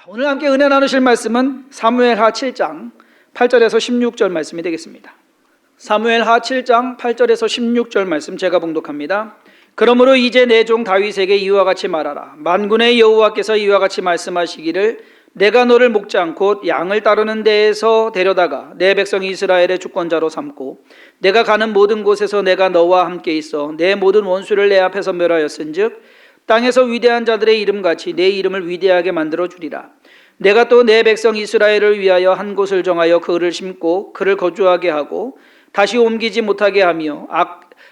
오늘 함께 은혜 나누실 말씀은 사무엘하 7장 8절에서 16절 말씀이 되겠습니다. 사무엘하 7장 8절에서 16절 말씀 제가 봉독합니다. 그러므로 이제 내 종 다윗에게 이와 같이 말하라. 만군의 여호와께서 이와 같이 말씀하시기를 내가 너를 목장 곧 양을 따르는 데에서 데려다가 내 백성 이스라엘의 주권자로 삼고 내가 가는 모든 곳에서 내가 너와 함께 있어 내 모든 원수를 내 앞에서 멸하였은즉 땅에서 위대한 자들의 이름같이 내 이름을 위대하게 만들어 주리라. 내가 또 내 백성 이스라엘을 위하여 한 곳을 정하여 그를 심고 그를 거주하게 하고 다시 옮기지 못하게 하며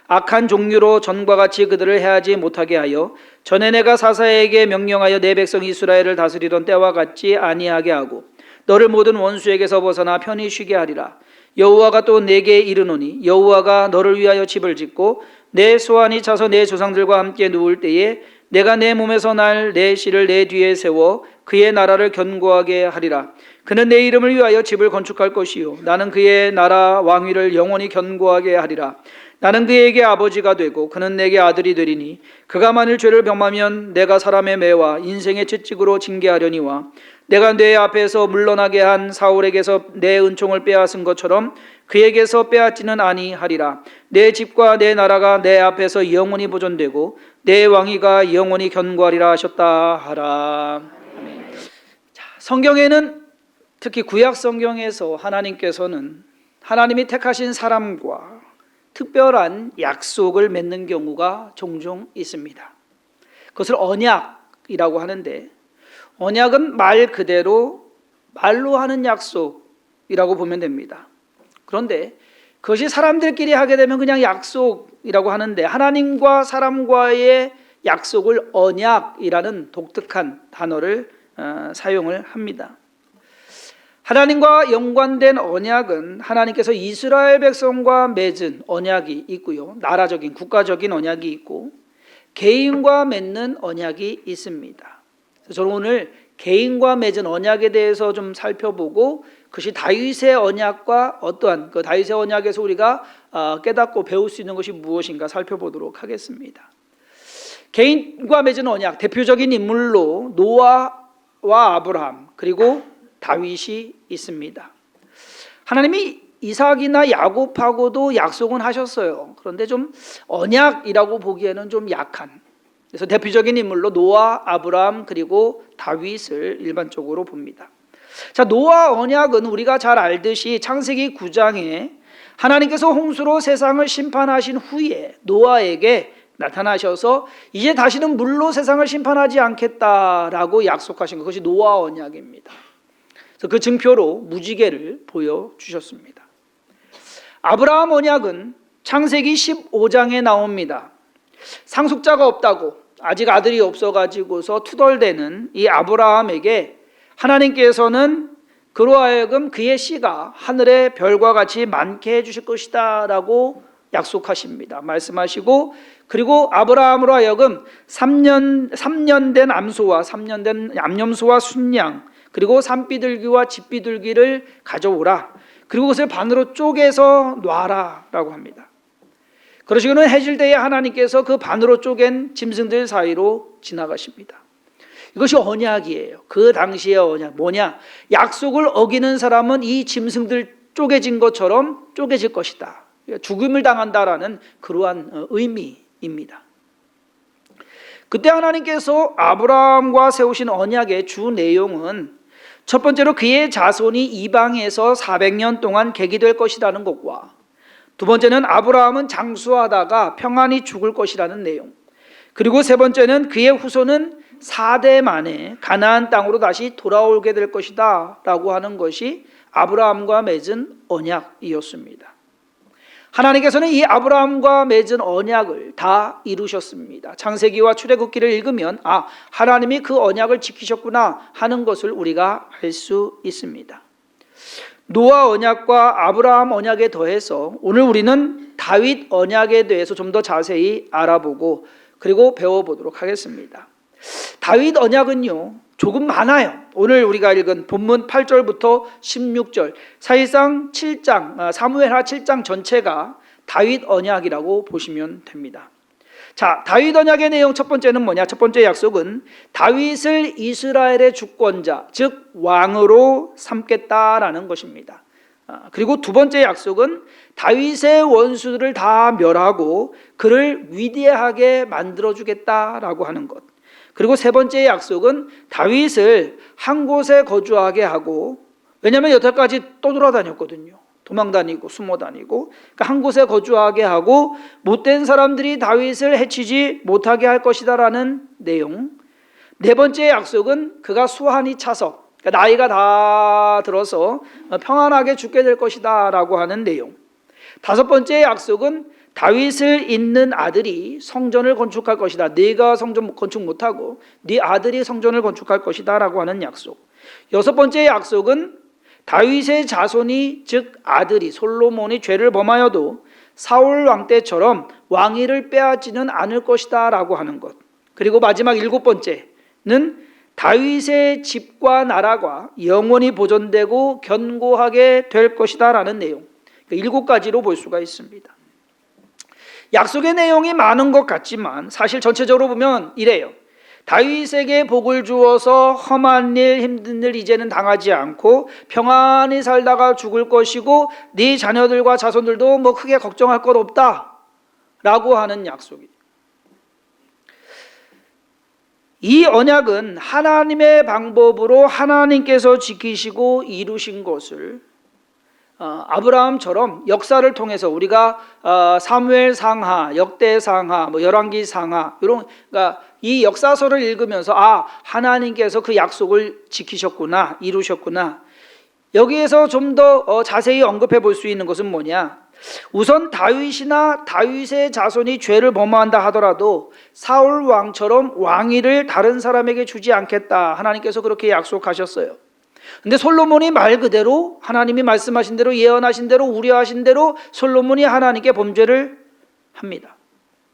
악한 종류로 전과 같이 그들을 해하지 못하게 하여 전에 내가 사사에게 명령하여 내 백성 이스라엘을 다스리던 때와 같지 아니하게 하고 너를 모든 원수에게서 벗어나 편히 쉬게 하리라. 여호와가 또 내게 이르노니 여호와가 너를 위하여 집을 짓고 내 소환이 차서 내 조상들과 함께 누울 때에 내가 내 몸에서 날 내 씨를 내 뒤에 세워 그의 나라를 견고하게 하리라. 그는 내 이름을 위하여 집을 건축할 것이요 나는 그의 나라 왕위를 영원히 견고하게 하리라. 나는 그에게 아버지가 되고 그는 내게 아들이 되리니 그가 만일 죄를 범하면 내가 사람의 매와 인생의 채찍으로 징계하려니와 내가 내 앞에서 물러나게 한 사울에게서 내 은총을 빼앗은 것처럼 그에게서 빼앗지는 아니하리라. 내 집과 내 나라가 내 앞에서 영원히 보존되고 내 왕위가 영원히 견고하리라 하셨다 하라. 아멘. 성경에는 특히 구약 성경에서 하나님께서는 하나님이 택하신 사람과 특별한 약속을 맺는 경우가 종종 있습니다. 그것을 언약이라고 하는데 언약은 말 그대로 말로 하는 약속이라고 보면 됩니다. 그런데 그것이 사람들끼리 하게 되면 그냥 약속이라고 하는데 하나님과 사람과의 약속을 언약이라는 독특한 단어를 사용을 합니다. 하나님과 연관된 언약은 하나님께서 이스라엘 백성과 맺은 언약이 있고요. 나라적인 국가적인 언약이 있고 개인과 맺는 언약이 있습니다. 저는 오늘 개인과 맺은 언약에 대해서 좀 살펴보고 그것이 다윗의 언약과 어떠한 그 다윗의 언약에서 우리가 깨닫고 배울 수 있는 것이 무엇인가 살펴보도록 하겠습니다. 개인과 맺은 언약 대표적인 인물로 노아와 아브라함 그리고 다윗이 있습니다. 하나님이 이삭이나 야곱하고도 약속은 하셨어요. 그런데 좀 언약이라고 보기에는 좀 약한, 그래서 대표적인 인물로 노아, 아브라함 그리고 다윗을 일반적으로 봅니다. 자, 노아 언약은 우리가 잘 알듯이 창세기 9장에 하나님께서 홍수로 세상을 심판하신 후에 노아에게 나타나셔서 이제 다시는 물로 세상을 심판하지 않겠다라고 약속하신 것이 노아 언약입니다. 그래서 그 증표로 무지개를 보여주셨습니다. 아브라함 언약은 창세기 15장에 나옵니다. 상속자가 없다고 아직 아들이 없어가지고서 투덜대는 이 아브라함에게 하나님께서는 그로 하여금 그의 씨가 하늘의 별과 같이 많게 해주실 것이다 라고 약속하십니다. 말씀하시고 그리고 아브라함으로 하여금 3년 된 암소와 3년 된 암염소와 순양 그리고 산비둘기와 집비둘기를 가져오라. 그리고 그것을 반으로 쪼개서 놔라 라고 합니다. 그러시고는 해질때에 하나님께서 그 반으로 쪼갠 짐승들 사이로 지나가십니다. 이것이 언약이에요. 그 당시의 언약 뭐냐? 약속을 어기는 사람은 이 짐승들 쪼개진 것처럼 쪼개질 것이다. 죽음을 당한다라는 그러한 의미입니다. 그때 하나님께서 아브라함과 세우신 언약의 주 내용은 첫 번째로 그의 자손이 이방에서 400년 동안 객이 것이라는 것과 두 번째는 아브라함은 장수하다가 평안히 죽을 것이라는 내용, 그리고 세 번째는 그의 후손은 4대 만에 가나안 땅으로 다시 돌아오게 될 것이다 라고 하는 것이 아브라함과 맺은 언약이었습니다. 하나님께서는 이 아브라함과 맺은 언약을 다 이루셨습니다. 창세기와 출애굽기를 읽으면 하나님이 그 언약을 지키셨구나 하는 것을 우리가 알 수 있습니다. 노아 언약과 아브라함 언약에 더해서 오늘 우리는 다윗 언약에 대해서 좀 더 자세히 알아보고 그리고 배워보도록 하겠습니다. 다윗 언약은요 조금 많아요. 오늘 우리가 읽은 본문 8절부터 16절 사실상 7장 사무엘하 7장 전체가 다윗 언약이라고 보시면 됩니다. 자, 다윗 언약의 내용 첫 번째는 뭐냐? 첫 번째 약속은 다윗을 이스라엘의 주권자, 즉 왕으로 삼겠다라는 것입니다. 그리고 두 번째 약속은 다윗의 원수들을 다 멸하고 그를 위대하게 만들어주겠다라고 하는 것. 그리고 세 번째 약속은 다윗을 한 곳에 거주하게 하고, 왜냐하면 여태까지 떠돌아다녔거든요. 도망다니고 숨어다니고, 그러니까 한 곳에 거주하게 하고 못된 사람들이 다윗을 해치지 못하게 할 것이다라는 내용. 네 번째 약속은 그가 수한이 차서, 그러니까 나이가 다 들어서 평안하게 죽게 될 것이다 라고 하는 내용. 다섯 번째 약속은 다윗을 잇는 아들이 성전을 건축할 것이다. 네가 성전 건축 못하고 네 아들이 성전을 건축할 것이다 라고 하는 약속. 여섯 번째 약속은 다윗의 자손이, 즉 아들이 솔로몬이 죄를 범하여도 사울 왕 때처럼 왕위를 빼앗지는 않을 것이다 라고 하는 것. 그리고 마지막 일곱 번째는 다윗의 집과 나라가 영원히 보존되고 견고하게 될 것이다 라는 내용. 일곱 가지로 볼 수가 있습니다. 약속의 내용이 많은 것 같지만 사실 전체적으로 보면 이래요. 다윗에게 복을 주어서 험한 일, 힘든 일 이제는 당하지 않고 평안히 살다가 죽을 것이고 네 자녀들과 자손들도 뭐 크게 걱정할 것 없다 라고 하는 약속이에요. 이 언약은 하나님의 방법으로 하나님께서 지키시고 이루신 것을 아브라함처럼 역사를 통해서 우리가 사무엘 상하, 역대 상하, 뭐 열왕기 상하 이런, 그러니까 이 역사서를 읽으면서 하나님께서 그 약속을 지키셨구나, 이루셨구나. 여기에서 좀 더 자세히 언급해 볼 수 있는 것은 뭐냐? 우선 다윗이나 다윗의 자손이 죄를 범한다 하더라도 사울 왕처럼 왕위를 다른 사람에게 주지 않겠다. 하나님께서 그렇게 약속하셨어요. 근데 솔로몬이 말 그대로 하나님이 말씀하신 대로, 예언하신 대로, 우려하신 대로 솔로몬이 하나님께 범죄를 합니다.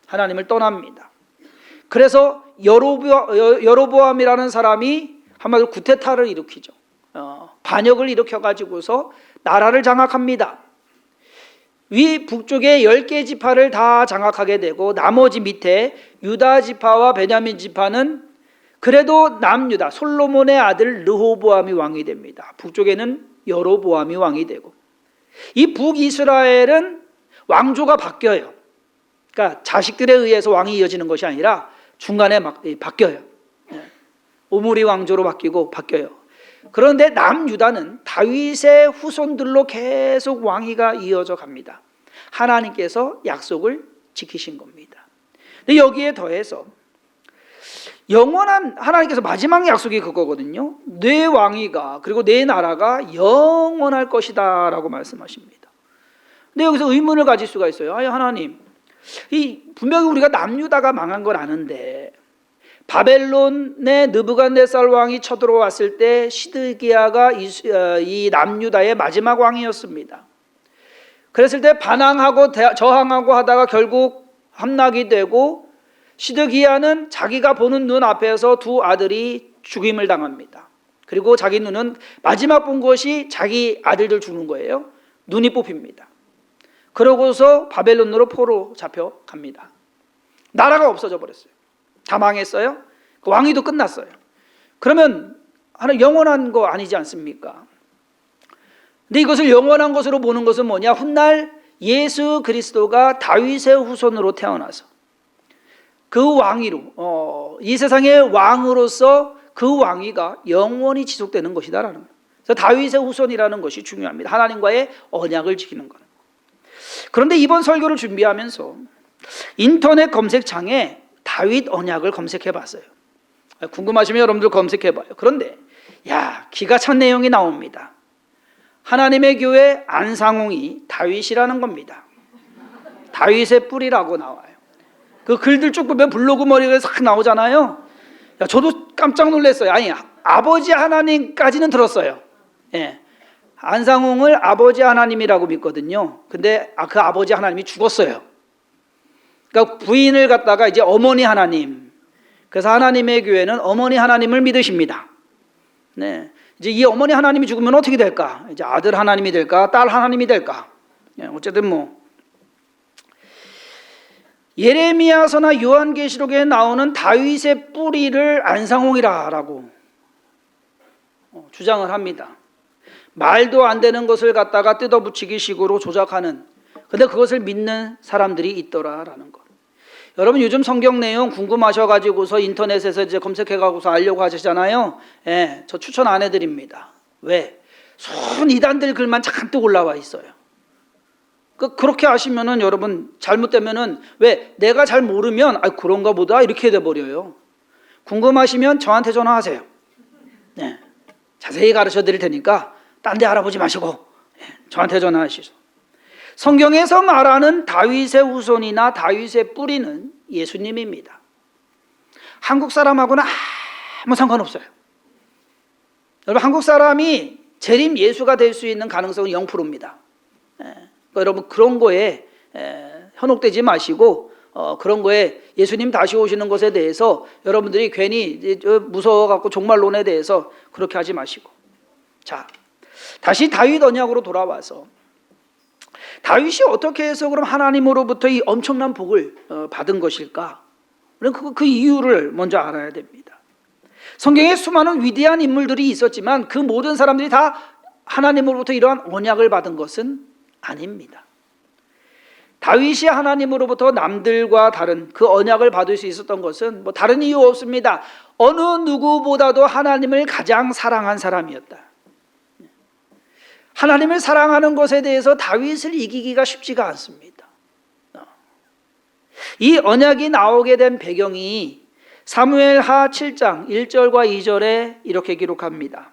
하나님을 떠납니다. 그래서 여로보암이라는 사람이 한마디로 구테타를 일으키죠. 반역을 일으켜가지고서 나라를 장악합니다. 위 북쪽의 10개 지파를 다 장악하게 되고 나머지 밑에 유다 지파와 베냐민 지파는 그래도 남유다, 솔로몬의 아들 르호보암이 왕이 됩니다. 북쪽에는 여로보암이 왕이 되고, 이 북이스라엘은 왕조가 바뀌어요. 그러니까 자식들에 의해서 왕이 이어지는 것이 아니라 중간에 막 바뀌어요. 오므리 왕조로 바뀌고 바뀌어요. 그런데 남유다는 다윗의 후손들로 계속 왕위가 이어져 갑니다. 하나님께서 약속을 지키신 겁니다. 근데 여기에 더해서 영원한, 하나님께서 마지막 약속이 그거거든요. 내 왕위가, 그리고 내 나라가 영원할 것이다 라고 말씀하십니다. 근데 여기서 의문을 가질 수가 있어요. 하나님, 분명히 우리가 남유다가 망한 걸 아는데 바벨론의 느부갓네살 왕이 쳐들어왔을 때 시드기야가 이 남유다의 마지막 왕이었습니다. 그랬을 때 반항하고 저항하고 하다가 결국 함락이 되고, 시드기야는 자기가 보는 눈 앞에서 두 아들이 죽임을 당합니다. 그리고 자기 눈은 마지막 본 것이 자기 아들들 죽는 거예요. 눈이 뽑힙니다. 그러고서 바벨론으로 포로 잡혀갑니다. 나라가 없어져 버렸어요. 다 망했어요. 그 왕위도 끝났어요. 그러면 하나 영원한 거 아니지 않습니까? 근데 이것을 영원한 것으로 보는 것은 뭐냐? 훗날 예수 그리스도가 다윗의 후손으로 태어나서 그 왕위로, 이 세상의 왕으로서 그 왕위가 영원히 지속되는 것이다라는 거예요. 그래서 다윗의 후손이라는 것이 중요합니다. 하나님과의 언약을 지키는 것. 그런데 이번 설교를 준비하면서 인터넷 검색창에 다윗 언약을 검색해 봤어요. 궁금하시면 여러분들 검색해 봐요. 그런데 기가 찬 내용이 나옵니다. 하나님의 교회 안상홍이 다윗이라는 겁니다. 다윗의 뿌리라고 나와요. 그 글들 쭉 보면 블로그 머리가 싹 나오잖아요. 저도 깜짝 놀랐어요. 아니, 아버지 하나님까지는 들었어요. 안상홍을 아버지 하나님이라고 믿거든요. 근데 그 아버지 하나님이 죽었어요. 그러니까 부인을 갖다가 이제 어머니 하나님. 그래서 하나님의 교회는 어머니 하나님을 믿으십니다. 이제 이 어머니 하나님이 죽으면 어떻게 될까? 이제 아들 하나님이 될까? 딸 하나님이 될까? 어쨌든 예레미야서나 요한계시록에 나오는 다윗의 뿌리를 안상홍이라고 주장을 합니다. 말도 안 되는 것을 갖다가 뜯어붙이기 식으로 조작하는, 근데 그것을 믿는 사람들이 있더라라는 것. 여러분 요즘 성경 내용 궁금하셔가지고서 인터넷에서 이제 검색해가고서 알려고 하시잖아요. 예, 저 추천 안 해드립니다. 왜? 손 이단들 글만 잔뜩 올라와 있어요. 그렇게 하시면은 여러분 잘못되면은, 왜? 내가 잘 모르면 그런가 보다 이렇게 돼버려요. 궁금하시면 저한테 전화하세요. 네, 자세히 가르쳐 드릴 테니까 딴 데 알아보지 마시고 저한테 전화하시죠. 성경에서 말하는 다윗의 후손이나 다윗의 뿌리는 예수님입니다. 한국 사람하고는 아무 상관없어요. 여러분 한국 사람이 재림 예수가 될 수 있는 가능성은 0%입니다. 여러분 그런 거에 현혹되지 마시고 그런 거에 예수님 다시 오시는 것에 대해서 여러분들이 괜히 무서워갖고 종말론에 대해서 그렇게 하지 마시고. 자, 다시 다윗 언약으로 돌아와서 다윗이 어떻게 해서 그럼 하나님으로부터 이 엄청난 복을 받은 것일까? 그 이유를 먼저 알아야 됩니다. 성경에 수많은 위대한 인물들이 있었지만 그 모든 사람들이 다 하나님으로부터 이러한 언약을 받은 것은 아닙니다. 다윗이 하나님으로부터 남들과 다른 그 언약을 받을 수 있었던 것은 다른 이유 없습니다. 어느 누구보다도 하나님을 가장 사랑한 사람이었다. 하나님을 사랑하는 것에 대해서 다윗을 이기기가 쉽지가 않습니다. 이 언약이 나오게 된 배경이 사무엘하 7장 1절과 2절에 이렇게 기록합니다.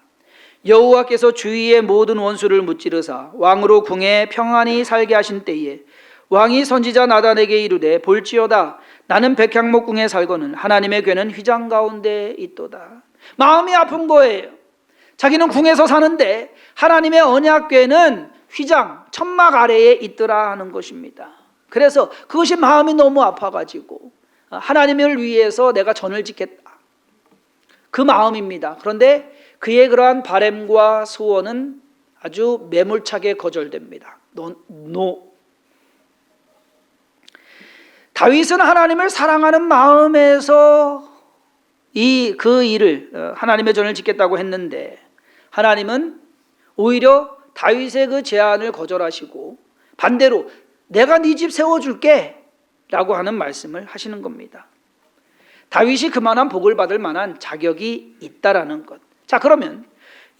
여호와께서 주위의 모든 원수를 무찌르사 왕으로 궁에 평안히 살게 하신 때에 왕이 선지자 나단에게 이르되 볼지어다 나는 백향목궁에 살거늘 하나님의 궤는 휘장 가운데 있도다. 마음이 아픈 거예요. 자기는 궁에서 사는데 하나님의 언약궤는 휘장 천막 아래에 있더라 하는 것입니다. 그래서 그것이 마음이 너무 아파가지고 하나님을 위해서 내가 전을 짓겠다, 그 마음입니다. 그런데 그의 그러한 바램과 소원은 아주 매몰차게 거절됩니다. 노. 다윗은 하나님을 사랑하는 마음에서 그 일을 하나님의 전을 짓겠다고 했는데 하나님은 오히려 다윗의 그 제안을 거절하시고 반대로 내가 네 집 세워줄게 라고 하는 말씀을 하시는 겁니다. 다윗이 그만한 복을 받을 만한 자격이 있다라는 것. 자, 그러면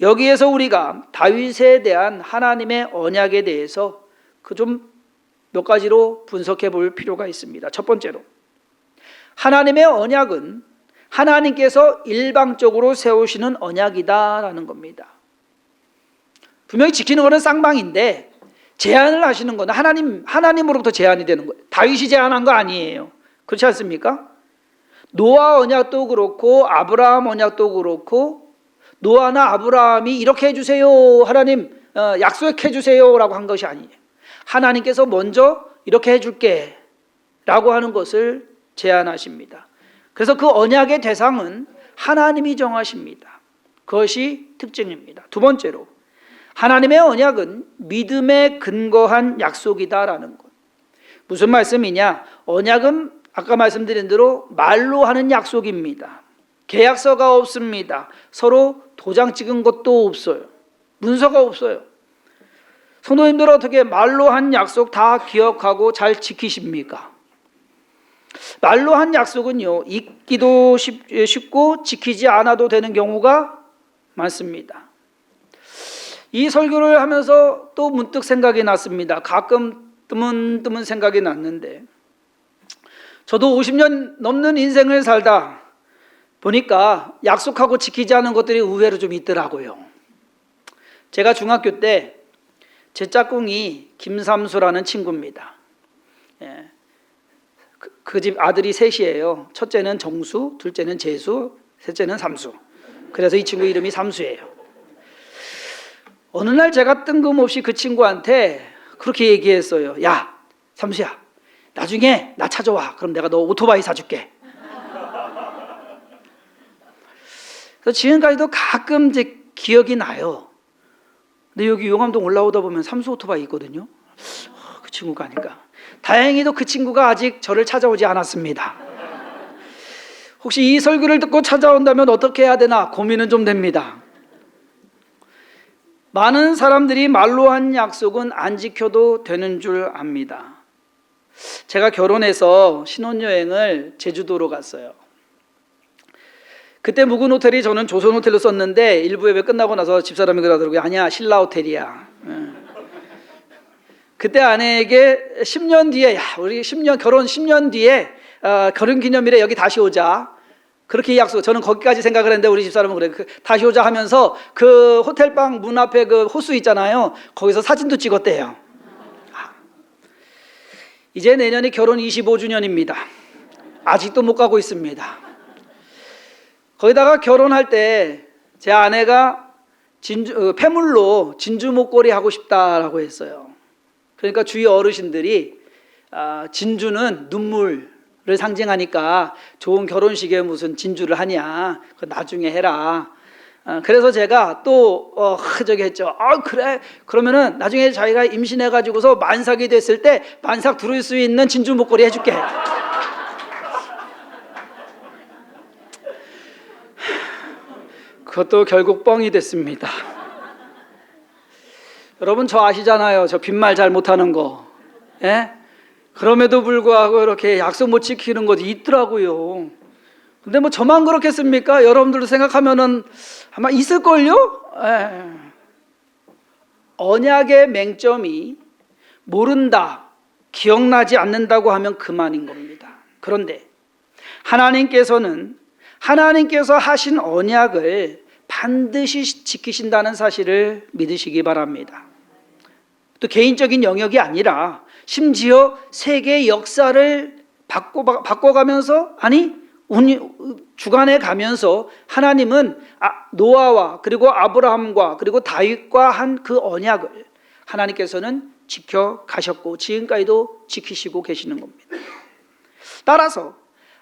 여기에서 우리가 다윗에 대한 하나님의 언약에 대해서 좀 몇 가지로 분석해 볼 필요가 있습니다. 첫 번째로, 하나님의 언약은 하나님께서 일방적으로 세우시는 언약이다라는 겁니다. 분명히 지키는 것은 쌍방인데 제안을 하시는 건 하나님으로부터 제안이 되는 거예요. 다윗이 제안한 거 아니에요. 그렇지 않습니까? 노아 언약도 그렇고 아브라함 언약도 그렇고 노아나 아브라함이 이렇게 해주세요, 하나님 약속해 주세요 라고 한 것이 아니에요. 하나님께서 먼저 이렇게 해줄게 라고 하는 것을 제안하십니다. 그래서 그 언약의 대상은 하나님이 정하십니다. 그것이 특징입니다. 두 번째로, 하나님의 언약은 믿음에 근거한 약속이다라는 것. 무슨 말씀이냐? 언약은 아까 말씀드린 대로 말로 하는 약속입니다. 계약서가 없습니다. 서로 도장 찍은 것도 없어요. 문서가 없어요. 성도님들 어떻게 말로 한 약속 다 기억하고 잘 지키십니까? 말로 한 약속은요, 잊기도 쉽고 지키지 않아도 되는 경우가 많습니다. 이 설교를 하면서 또 문득 생각이 났습니다. 가끔 뜨문뜨문 생각이 났는데, 저도 50년 넘는 인생을 살다 보니까 약속하고 지키지 않은 것들이 의외로 좀 있더라고요. 제가 중학교 때 제 짝꿍이 김삼수라는 친구입니다. 그 집 아들이 셋이에요. 첫째는 정수, 둘째는 재수, 셋째는 삼수. 그래서 이 친구 이름이 삼수예요. 어느 날 제가 뜬금없이 그 친구한테 그렇게 얘기했어요. 야, 삼수야, 나중에 나 찾아와. 그럼 내가 너 오토바이 사줄게. 그래서 지금까지도 가끔 이제 기억이 나요. 근데 여기 용암동 올라오다 보면 삼수 오토바이 있거든요. 그 친구가 아닐까. 다행히도 그 친구가 아직 저를 찾아오지 않았습니다. 혹시 이 설교를 듣고 찾아온다면 어떻게 해야 되나 고민은 좀 됩니다. 많은 사람들이 말로 한 약속은 안 지켜도 되는 줄 압니다. 제가 결혼해서 신혼여행을 제주도로 갔어요. 그때 묵은 호텔이 저는 조선 호텔로 썼는데 일부 예배 끝나고 나서 집사람이 그러더라고요. 아니야, 신라 호텔이야. 그때 아내에게 10년 뒤에, 야, 우리 결혼 10년 뒤에 결혼 기념일에 여기 다시 오자. 그렇게 약속. 저는 거기까지 생각을 했는데 우리 집사람은 그래. 다시 오자 하면서 그 호텔방 문 앞에 그 호수 있잖아요. 거기서 사진도 찍었대요. 이제 내년이 결혼 25주년입니다. 아직도 못 가고 있습니다. 거기다가 결혼할 때 제 아내가 폐물로 진주 목걸이 하고 싶다라고 했어요. 그러니까 주위 어르신들이 진주는 눈물을 상징하니까 좋은 결혼식에 무슨 진주를 하냐, 그거 나중에 해라. 그래서 제가 또 저기 했죠. 그래, 그러면은 나중에 자기가 임신해가지고서 만삭이 됐을 때 만삭 두를 수 있는 진주 목걸이 해줄게. 그것도 결국 뻥이 됐습니다. 여러분 저 아시잖아요. 저 빈말 잘 못하는 거. 예? 그럼에도 불구하고 이렇게 약속 못 지키는 것도 있더라고요. 근데 뭐 저만 그렇겠습니까? 여러분들도 생각하면은 아마 있을걸요? 예. 언약의 맹점이 모른다, 기억나지 않는다고 하면 그만인 겁니다. 그런데 하나님께서 하신 언약을 반드시 지키신다는 사실을 믿으시기 바랍니다. 또 개인적인 영역이 아니라 심지어 세계의 역사를 바꿔가면서 주관해 가면서 하나님은 노아와 그리고 아브라함과 그리고 다윗과 한 그 언약을 하나님께서는 지켜가셨고 지금까지도 지키시고 계시는 겁니다. 따라서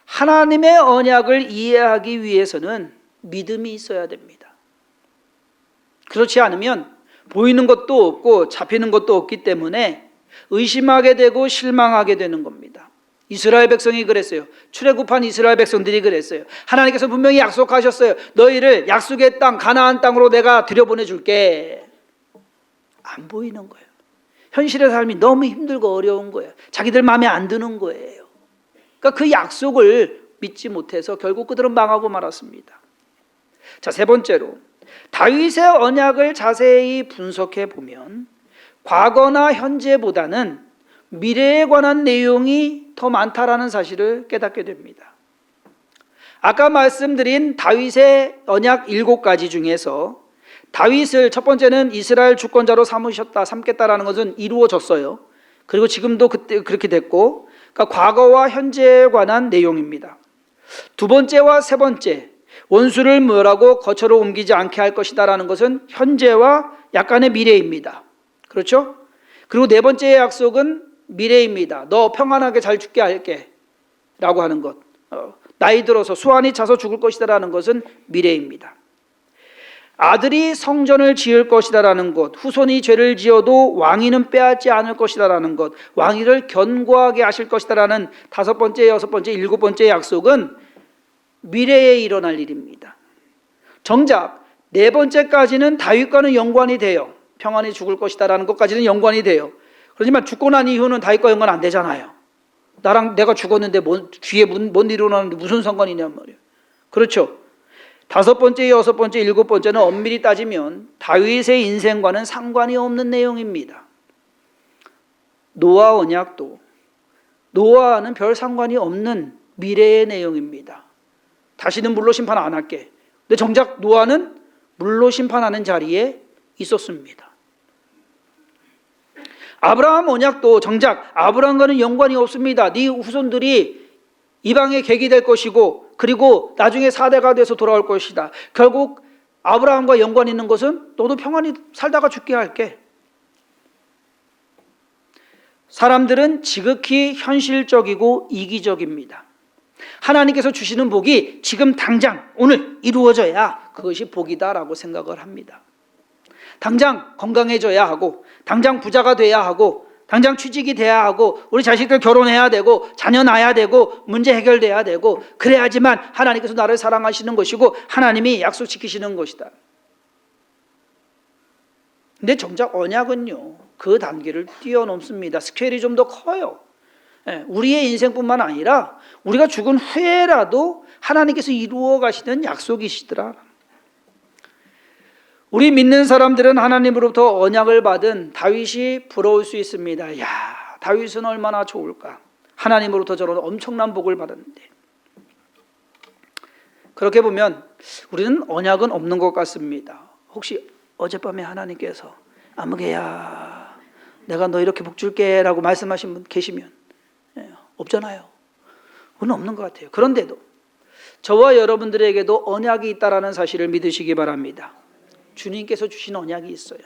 하나님의 언약을 이해하기 위해서는 믿음이 있어야 됩니다. 그렇지 않으면 보이는 것도 없고 잡히는 것도 없기 때문에 의심하게 되고 실망하게 되는 겁니다. 이스라엘 백성이 그랬어요. 출애굽한 이스라엘 백성들이 그랬어요. 하나님께서 분명히 약속하셨어요. 너희를 약속의 땅 가나안 땅으로 내가 들여보내줄게. 안 보이는 거예요. 현실의 삶이 너무 힘들고 어려운 거예요. 자기들 마음에 안 드는 거예요. 그러니까 그 약속을 믿지 못해서 결국 그들은 망하고 말았습니다. 자, 세 번째로 다윗의 언약을 자세히 분석해 보면 과거나 현재보다는 미래에 관한 내용이 더 많다라는 사실을 깨닫게 됩니다. 아까 말씀드린 다윗의 언약 7가지 중에서 다윗을 첫 번째는 이스라엘 주권자로 삼겠다라는 것은 이루어졌어요. 그리고 지금도 그때 그렇게 됐고, 그러니까 과거와 현재에 관한 내용입니다. 두 번째와 세 번째, 원수를 멸하고 거처로 옮기지 않게 할 것이다라는 것은 현재와 약간의 미래입니다. 그렇죠? 그리고 네 번째의 약속은 미래입니다. 너 평안하게 잘 죽게 할게 라고 하는 것. 나이 들어서 수완이 차서 죽을 것이다라는 것은 미래입니다. 아들이 성전을 지을 것이다라는 것, 후손이 죄를 지어도 왕위는 빼앗지 않을 것이다라는 것, 왕위를 견고하게 하실 것이다라는 5번째, 6번째, 7번째 약속은 미래에 일어날 일입니다. 정작 4번째까지는 다윗과는 연관이 돼요. 평안히 죽을 것이다라는 것까지는 연관이 돼요. 그렇지만 죽고 난 이후는 다윗과 연관 안 되잖아요. 내가 죽었는데 뒤에 뭔 일어나는데 무슨 상관이냔 말이에요. 그렇죠? 5번째, 6번째, 7번째는 엄밀히 따지면 다윗의 인생과는 상관이 없는 내용입니다. 노아 언약도 노아와는 별 상관이 없는 미래의 내용입니다. 다시는 물로 심판 안 할게. 근데 정작 노아는 물로 심판하는 자리에 있었습니다. 아브라함 언약도 정작 아브라함과는 연관이 없습니다. 네 후손들이 이방의 객이 될 것이고 그리고 나중에 4대가 돼서 돌아올 것이다. 결국 아브라함과 연관 있는 것은 너도 평안히 살다가 죽게 할게. 사람들은 지극히 현실적이고 이기적입니다. 하나님께서 주시는 복이 지금 당장 오늘 이루어져야 그것이 복이다라고 생각을 합니다. 당장 건강해져야 하고 당장 부자가 돼야 하고 당장 취직이 돼야 하고 우리 자식들 결혼해야 되고 자녀 낳아야 되고 문제 해결돼야 되고 그래야지만 하나님께서 나를 사랑하시는 것이고 하나님이 약속지키시는 것이다. 근데 정작 언약은요, 그 단계를 뛰어넘습니다. 스케일이 좀 더 커요. 우리의 인생뿐만 아니라 우리가 죽은 후에라도 하나님께서 이루어 가시는 약속이시더라. 우리 믿는 사람들은 하나님으로부터 언약을 받은 다윗이 부러울 수 있습니다. 야, 다윗은 얼마나 좋을까. 하나님으로부터 저런 엄청난 복을 받았는데. 그렇게 보면 우리는 언약은 없는 것 같습니다. 혹시 어젯밤에 하나님께서 아무개야 내가 너 이렇게 복 줄게 라고 말씀하신 분 계시면 없잖아요. 우리는 없는 것 같아요. 그런데도 저와 여러분들에게도 언약이 있다는 사실을 믿으시기 바랍니다. 주님께서 주신 언약이 있어요.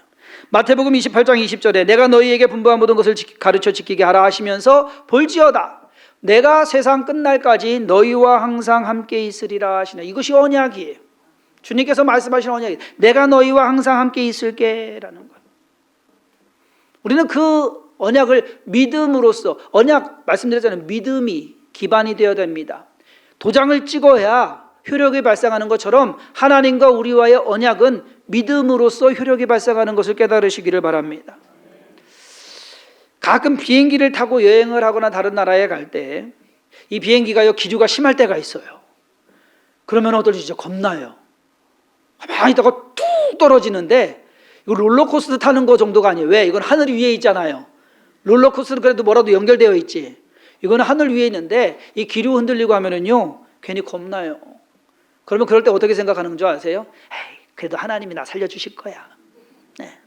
마태복음 28장 20절에 내가 너희에게 분부한 모든 것을 가르쳐 지키게 하라 하시면서 볼지어다 내가 세상 끝날까지 너희와 항상 함께 있으리라 하시네. 이것이 언약이에요. 주님께서 말씀하신 언약이 내가 너희와 항상 함께 있을게 라는 거예요. 우리는 그 언약을 믿음으로써, 언약 말씀드렸잖아요. 믿음이 기반이 되어야 됩니다. 도장을 찍어야 효력이 발생하는 것처럼 하나님과 우리와의 언약은 믿음으로써 효력이 발생하는 것을 깨달으시기를 바랍니다. 가끔 비행기를 타고 여행을 하거나 다른 나라에 갈 때 이 비행기가요 기류가 심할 때가 있어요. 그러면 어떨지 겁나요. 가만히 있다가 뚝 떨어지는데 이거 롤러코스터 타는 거 정도가 아니에요. 왜? 이건 하늘 위에 있잖아요. 롤러코스터는 그래도 뭐라도 연결되어 있지. 이거는 하늘 위에 있는데 이 기류 흔들리고 하면은요 괜히 겁나요. 그러면 그럴 때 어떻게 생각하는 줄 아세요? 에이, 그래도 하나님이 나 살려주실 거야. 네.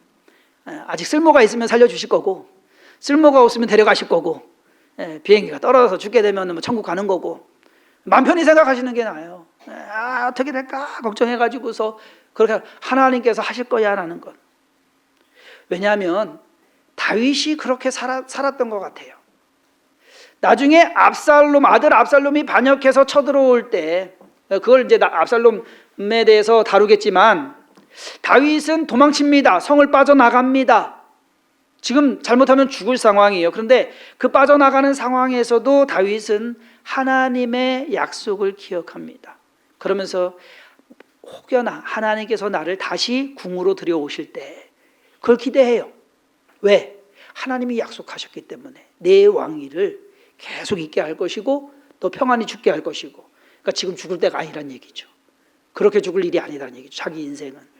아직 쓸모가 있으면 살려주실 거고 쓸모가 없으면 데려가실 거고 비행기가 떨어져서 죽게 되면 뭐 천국 가는 거고 마음 편히 생각하시는 게 나아요. 어떻게 될까 걱정해가지고서 그렇게 하나님께서 하실 거야 라는 것. 왜냐하면 다윗이 그렇게 살았던 것 같아요. 나중에 아들 압살롬이 반역해서 쳐들어올 때 그걸 이제 압살롬에 대해서 다루겠지만 다윗은 도망칩니다. 성을 빠져나갑니다. 지금 잘못하면 죽을 상황이에요. 그런데 그 빠져나가는 상황에서도 다윗은 하나님의 약속을 기억합니다. 그러면서 혹여나 하나님께서 나를 다시 궁으로 들여오실 때 그걸 기대해요. 왜? 하나님이 약속하셨기 때문에 내 왕위를 계속 있게 할 것이고 또 평안히 죽게 할 것이고, 그러니까 지금 죽을 때가 아니란 얘기죠. 그렇게 죽을 일이 아니란 얘기죠. 자기 인생은.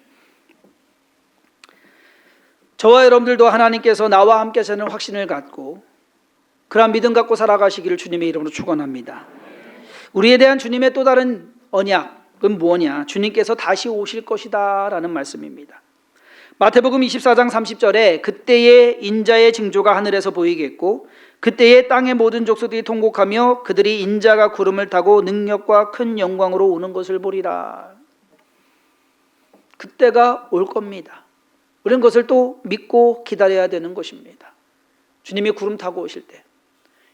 저와 여러분들도 하나님께서 나와 함께 사는 확신을 갖고 그러한 믿음 갖고 살아가시기를 주님의 이름으로 축원합니다. 우리에 대한 주님의 또 다른 언약은 뭐냐? 주님께서 다시 오실 것이다 라는 말씀입니다. 마태복음 24장 30절에 그때의 인자의 징조가 하늘에서 보이겠고 그때의 땅의 모든 족속들이 통곡하며 그들이 인자가 구름을 타고 능력과 큰 영광으로 오는 것을 보리라. 그때가 올 겁니다. 우리는 그것을 또 믿고 기다려야 되는 것입니다. 주님이 구름 타고 오실 때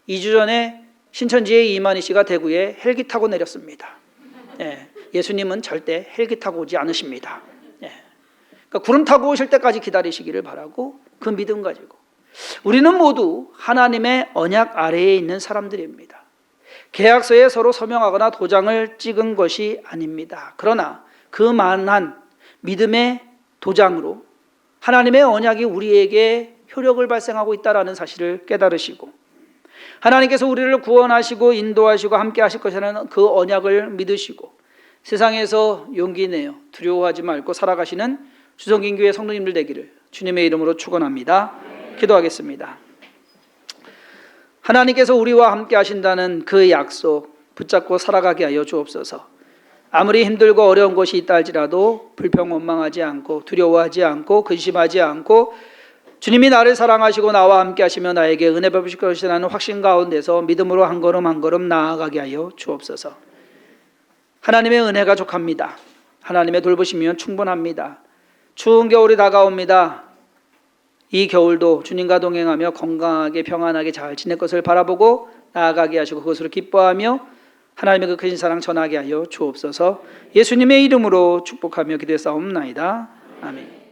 2주 전에 신천지의 이만희 씨가 대구에 헬기 타고 내렸습니다. 예수님은 절대 헬기 타고 오지 않으십니다. 그러니까 구름 타고 오실 때까지 기다리시기를 바라고 그 믿음 가지고 우리는 모두 하나님의 언약 아래에 있는 사람들입니다. 계약서에 서로 서명하거나 도장을 찍은 것이 아닙니다. 그러나 그만한 믿음의 도장으로 하나님의 언약이 우리에게 효력을 발생하고 있다는 사실을 깨달으시고 하나님께서 우리를 구원하시고 인도하시고 함께 하실 것이라는 그 언약을 믿으시고 세상에서 용기 내어 두려워하지 말고 살아가시는 주성긴교회 성도님들 되기를 주님의 이름으로 축원합니다. 기도하겠습니다. 하나님께서 우리와 함께 하신다는 그 약속 붙잡고 살아가게 하여 주옵소서. 아무리 힘들고 어려운 것이 있다 할지라도 불평 원망하지 않고 두려워하지 않고 근심하지 않고 주님이 나를 사랑하시고 나와 함께 하시며 나에게 은혜 베푸실 것이라는 확신 가운데서 믿음으로 한 걸음 한 걸음 나아가게 하여 주옵소서. 하나님의 은혜가 족합니다. 하나님의 돌보시면 충분합니다. 추운 겨울이 다가옵니다. 이 겨울도 주님과 동행하며 건강하게 평안하게 잘 지낼 것을 바라보고 나아가게 하시고 그것으로 기뻐하며 하나님의 그 크신 사랑 전하게 하여 주옵소서. 예수님의 이름으로 축복하며 기도했사옵나이다. 아멘.